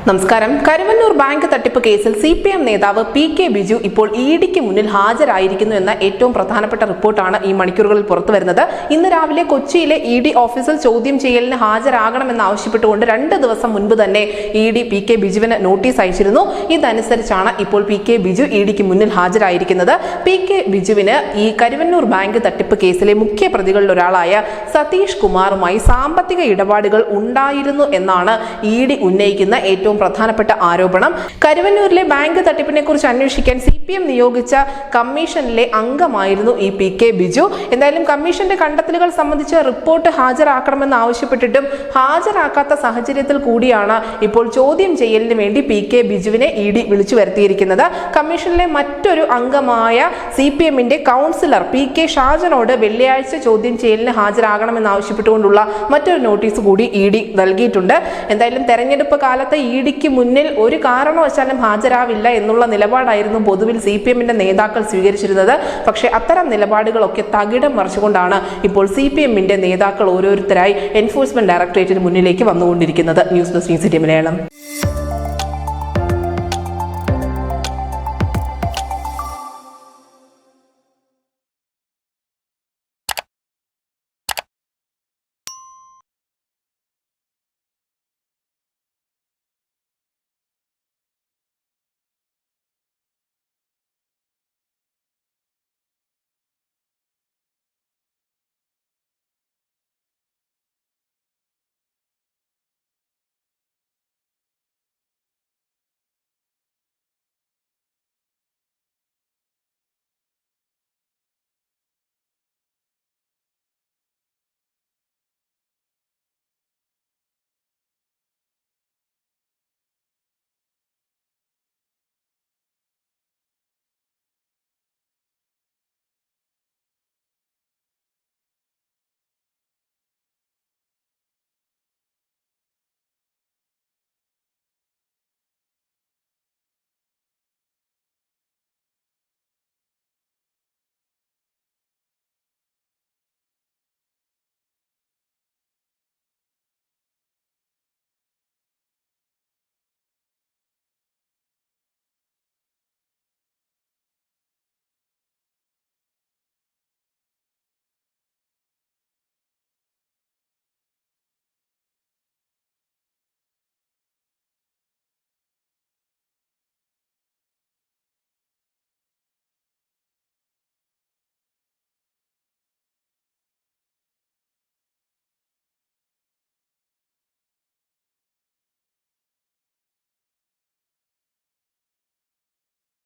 നമസ്കാരം. കരുവന്നൂർ ബാങ്ക് തട്ടിപ്പ് കേസിൽ CPM നേതാവ് PK ബിജു ഇപ്പോൾ EDക്ക് മുന്നിൽ ഹാജരായിരിക്കുന്നു എന്ന ഏറ്റവും പ്രധാനപ്പെട്ട റിപ്പോർട്ടാണ് ഈ മണിക്കൂറുകളിൽ പുറത്തുവരുന്നത്. ഇന്ന് രാവിലെ കൊച്ചിയിലെ ED ഓഫീസിൽ ചോദ്യം ചെയ്യലിന് ഹാജരാകണമെന്ന് ആവശ്യപ്പെട്ടുകൊണ്ട് 2 ദിവസം മുൻപ് തന്നെ ED PK ബിജുവിന് നോട്ടീസ് അയച്ചിരുന്നു. ഇതനുസരിച്ചാണ് ഇപ്പോൾ PK ബിജു EDക്ക് മുന്നിൽ ഹാജരായിരിക്കുന്നത്. PK ബിജുവിന് ഈ കരുവന്നൂർ ബാങ്ക് തട്ടിപ്പ് കേസിലെ മുഖ്യ പ്രതികളിൽ ഒരാളായ സതീഷ് കുമാറുമായി സാമ്പത്തിക ഇടപാടുകൾ ഉണ്ടായിരുന്നു എന്നാണ് ED ഉന്നയിക്കുന്ന ഏറ്റവും പ്രധാനപ്പെട്ട ആരോപണം. കരുവന്നൂരിലെ ബാങ്ക് തട്ടിപ്പിനെ കുറിച്ച് അന്വേഷിക്കാൻ CPM നിയോഗിച്ച കമ്മീഷനിലെ അംഗമായിരുന്നു ഈ PK ബിജു. എന്തായാലും കമ്മീഷന്റെ കണ്ടെത്തലുകൾ സംബന്ധിച്ച റിപ്പോർട്ട് ഹാജരാക്കണമെന്ന് ആവശ്യപ്പെട്ടിട്ടും ഹാജരാക്കാത്ത സാഹചര്യത്തിൽ കൂടിയാണ് ഇപ്പോൾ ചോദ്യം ചെയ്യലിന് വേണ്ടി PK ബിജുവിനെ ED വിളിച്ചു വരുത്തിയിരിക്കുന്നത്. കമ്മീഷനിലെ മറ്റൊരു അംഗമായ CPMന്റെ കൗൺസിലർ PK ഷാജനോട് വെള്ളിയാഴ്ച ചോദ്യം ചെയ്യലിന് ഹാജരാകണമെന്ന് ആവശ്യപ്പെട്ടുകൊണ്ടുള്ള മറ്റൊരു നോട്ടീസ് കൂടി ED നൽകിയിട്ടുണ്ട്. എന്തായാലും തെരഞ്ഞെടുപ്പ് കാലത്ത് EDക്ക് മുന്നിൽ ഒരു കാരണവശാലും ഹാജരാവില്ല എന്നുള്ള നിലപാടായിരുന്നു പൊതുവിൽ CPMന്റെ നേതാക്കൾ സ്വീകരിച്ചിരുന്നത്. പക്ഷേ അത്തരം നിലപാടുകളൊക്കെ തകിടം മറിച്ചുകൊണ്ടാണ് ഇപ്പോൾ CPMന്റെ നേതാക്കൾ ഓരോരുത്തരായി എൻഫോഴ്സ്മെന്റ് ഡയറക്ടറേറ്റിന് മുന്നിലേക്ക് വന്നുകൊണ്ടിരിക്കുന്നത്. News desk news city Malayalam.